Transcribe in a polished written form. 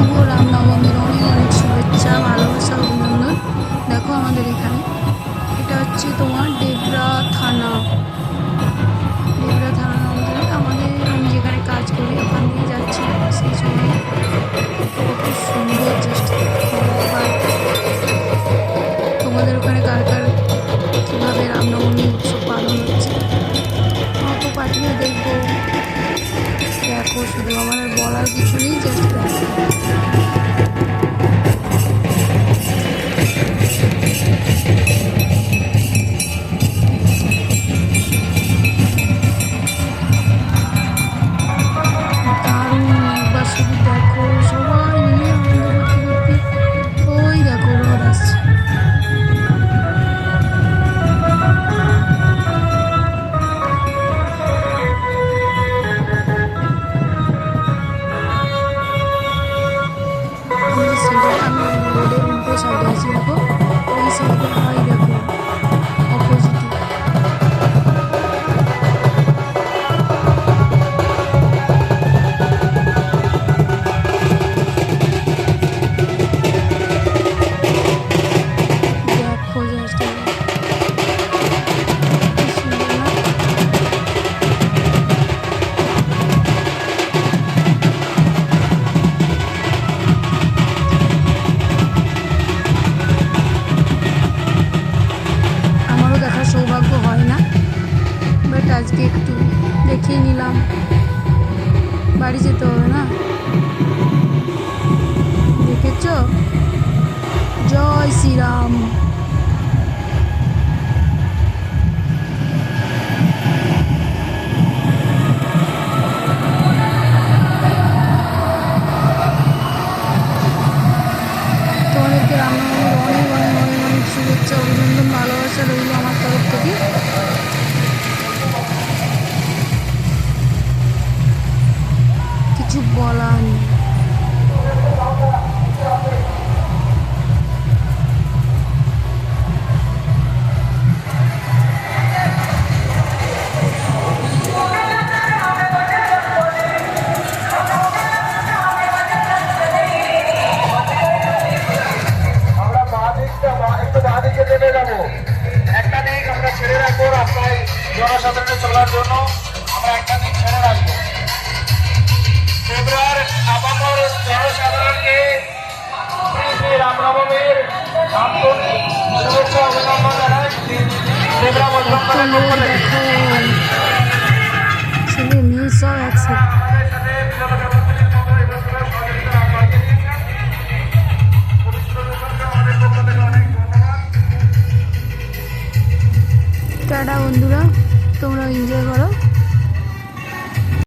শুভ রামনবমীর অনেক অনেক শুভেচ্ছা, ভালোবাসা, অভিনন্দন। দেখো আমাদের এখানে এটা হচ্ছে তোমার ডেবরা থানা। ডেবরা থানার মধ্যে আমাদের আমি যেখানে কাজ করি ওখান দিয়ে যাচ্ছি সেই সময় কত সুন্দর জাস্ট। তোমাদের ওখানে কার কার কীভাবে রামনবমী উৎসব পালন হচ্ছে অত পাঠিয়ে দেখবো। দেখো শুধু আমার আর বলার কিছু নেই, জাস্ট দেখো। দারুণ, একবার শুধু দেখো সবাই মিলে আনন্দ করতে করতে। ওই দেখো রথ আসছে। আমি রোডের উল্টো সাইডে আছি, দেখো ওই সাইডে হয় দেখো অপোজিটে। দেখো জাস্ট দেখার সৌভাগ্য হয় না, বাট আজকে একটু দেখিয়ে নিলাম। বাড়ি যেতে হবে না, দেখেছ? জয় শ্রীরাম। তোমাদেরকে রামনবমীর অনেক অনেক অনেক অনেক শুভেচ্ছা, অভিনন্দন, ভালোবাসা রইল আমার তরফ থেকে। কিছু বলার নেই। একটা দিক আমরা ছেড়ে রাখবো, রাস্তায় জনসাধারণের চলার জন্য আমরা একটা দিক ছেড়ে রাখবো। ফেব্রুয়ার আপামর জনসাধারণকে রামনবমীর আন্তরিক শুভেচ্ছা অভিনন্দন জানাই। ফেব্রুয়ার মধ্যমগ্রামের পক্ষ থেকে ছেলে মেয়ে সব একসাথে। টাটা বন্ধুরা, তোমরা এনজয় করো।